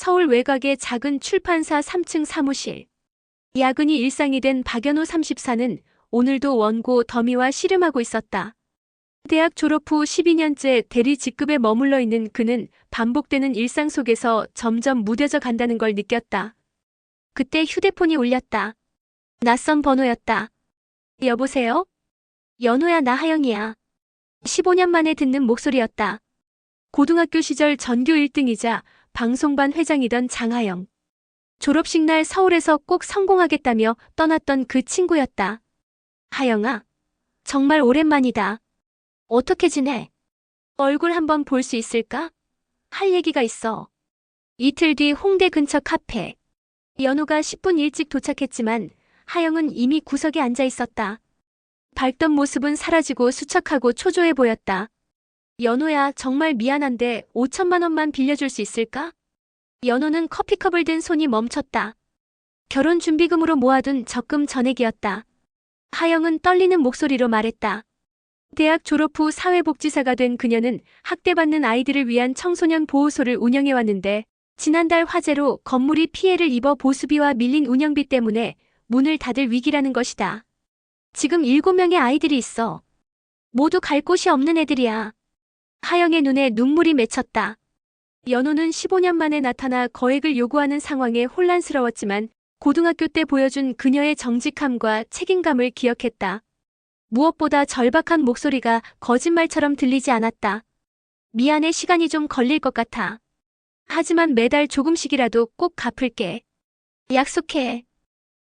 서울 외곽의 작은 출판사 3층 사무실. 야근이 일상이 된 박연호 34는 오늘도 원고 더미와 씨름하고 있었다. 대학 졸업 후 12년째 대리 직급에 머물러 있는 그는 반복되는 일상 속에서 점점 무뎌져 간다는 걸 느꼈다. 그때 휴대폰이 울렸다. 낯선 번호였다. 여보세요? 연호야, 나 하영이야. 15년 만에 듣는 목소리였다. 고등학교 시절 전교 1등이자 방송반 회장이던 장하영. 졸업식 날 서울에서 꼭 성공하겠다며 떠났던 그 친구였다. 하영아, 정말 오랜만이다. 어떻게 지내? 얼굴 한번 볼 수 있을까? 할 얘기가 있어. 이틀 뒤 홍대 근처 카페. 연호가 10분 일찍 도착했지만 하영은 이미 구석에 앉아 있었다. 밝던 모습은 사라지고 수척하고 초조해 보였다. 연호야, 정말 미안한데 5천만 원만 빌려줄 수 있을까? 연호는 커피컵을 든 손이 멈췄다. 결혼 준비금으로 모아둔 적금 전액이었다. 하영은 떨리는 목소리로 말했다. 대학 졸업 후 사회복지사가 된 그녀는 학대받는 아이들을 위한 청소년 보호소를 운영해왔는데 지난달 화재로 건물이 피해를 입어 보수비와 밀린 운영비 때문에 문을 닫을 위기라는 것이다. 지금 7명의 아이들이 있어. 모두 갈 곳이 없는 애들이야. 하영의 눈에 눈물이 맺혔다. 연호는 15년 만에 나타나 거액을 요구하는 상황에 혼란스러웠지만 고등학교 때 보여준 그녀의 정직함과 책임감을 기억했다. 무엇보다 절박한 목소리가 거짓말처럼 들리지 않았다. 미안해, 시간이 좀 걸릴 것 같아. 하지만 매달 조금씩이라도 꼭 갚을게. 약속해.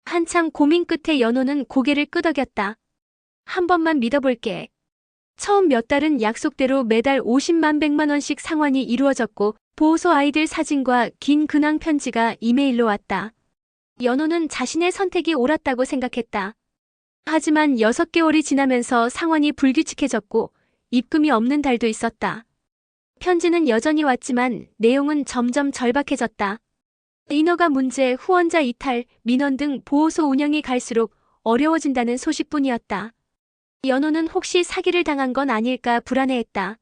한참 고민 끝에 연호는 고개를 끄덕였다. 한 번만 믿어볼게. 처음 몇 달은 약속대로 매달 50만 100만 원씩 상환이 이루어졌고 보호소 아이들 사진과 긴 근황 편지가 이메일로 왔다. 연호는 자신의 선택이 옳았다고 생각했다. 하지만 6개월이 지나면서 상환이 불규칙해졌고 입금이 없는 달도 있었다. 편지는 여전히 왔지만 내용은 점점 절박해졌다. 인허가 문제, 후원자 이탈, 민원 등 보호소 운영이 갈수록 어려워진다는 소식뿐이었다. 연호는 혹시 사기를 당한 건 아닐까 불안해했다.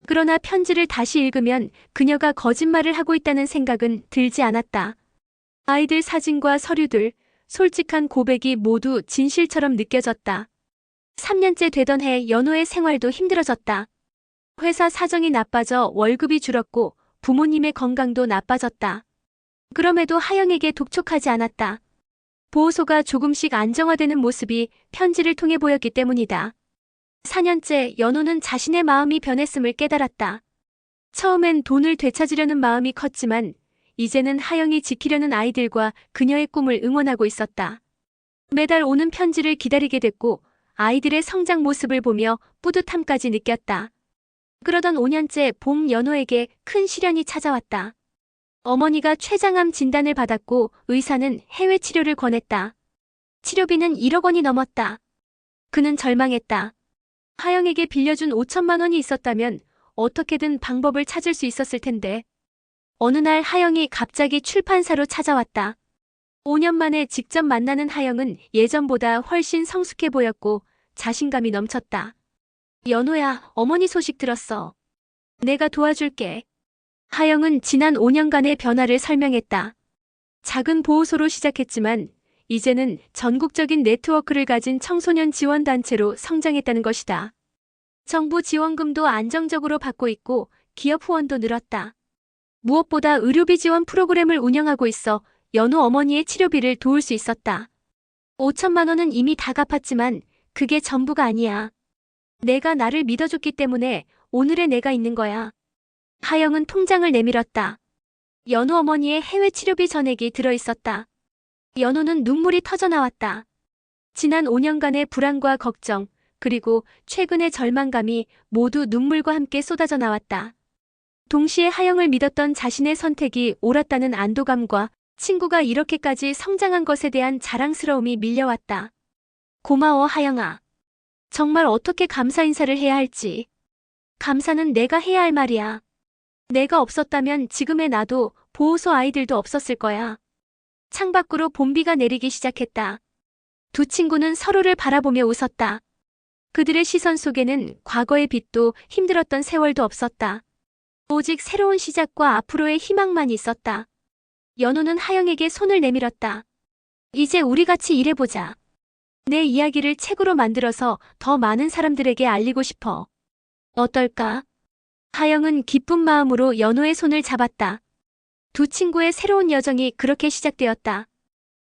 그러나 편지를 다시 읽으면 그녀가 거짓말을 하고 있다는 생각은 들지 않았다. 아이들 사진과 서류들, 솔직한 고백이 모두 진실처럼 느껴졌다. 3년째 되던 해 연호의 생활도 힘들어졌다. 회사 사정이 나빠져 월급이 줄었고 부모님의 건강도 나빠졌다. 그럼에도 하영에게 독촉하지 않았다. 보호소가 조금씩 안정화되는 모습이 편지를 통해 보였기 때문이다. 4년째 연호는 자신의 마음이 변했음을 깨달았다. 처음엔 돈을 되찾으려는 마음이 컸지만 이제는 하영이 지키려는 아이들과 그녀의 꿈을 응원하고 있었다. 매달 오는 편지를 기다리게 됐고 아이들의 성장 모습을 보며 뿌듯함까지 느꼈다. 그러던 5년째 봄 연호에게 큰 시련이 찾아왔다. 어머니가 췌장암 진단을 받았고 의사는 해외 치료를 권했다. 치료비는 1억 원이 넘었다. 그는 절망했다. 하영에게 빌려준 5천만 원이 있었다면 어떻게든 방법을 찾을 수 있었을 텐데. 어느 날 하영이 갑자기 출판사로 찾아왔다. 5년 만에 직접 만나는 하영은 예전보다 훨씬 성숙해 보였고 자신감이 넘쳤다. 연호야, 어머니 소식 들었어. 내가 도와줄게. 하영은 지난 5년간의 변화를 설명했다. 작은 보호소로 시작했지만 이제는 전국적인 네트워크를 가진 청소년 지원단체로 성장했다는 것이다. 정부 지원금도 안정적으로 받고 있고 기업 후원도 늘었다. 무엇보다 의료비 지원 프로그램을 운영하고 있어 연호 어머니의 치료비를 도울 수 있었다. 5천만 원은 이미 다 갚았지만 그게 전부가 아니야. 내가 나를 믿어줬기 때문에 오늘의 내가 있는 거야. 하영은 통장을 내밀었다. 연호 어머니의 해외 치료비 전액이 들어있었다. 연호는 눈물이 터져나왔다. 지난 5년간의 불안과 걱정, 그리고 최근의 절망감이 모두 눈물과 함께 쏟아져 나왔다. 동시에 하영을 믿었던 자신의 선택이 옳았다는 안도감과 친구가 이렇게까지 성장한 것에 대한 자랑스러움이 밀려왔다. 고마워, 하영아. 정말 어떻게 감사 인사를 해야 할지. 감사는 내가 해야 할 말이야. 내가 없었다면 지금의 나도 보호소 아이들도 없었을 거야. 창밖으로 봄비가 내리기 시작했다. 두 친구는 서로를 바라보며 웃었다. 그들의 시선 속에는 과거의 빛도 힘들었던 세월도 없었다. 오직 새로운 시작과 앞으로의 희망만 있었다. 연우는 하영에게 손을 내밀었다. 이제 우리 같이 일해보자. 내 이야기를 책으로 만들어서 더 많은 사람들에게 알리고 싶어. 어떨까? 하영은 기쁜 마음으로 연우의 손을 잡았다. 두 친구의 새로운 여정이 그렇게 시작되었다.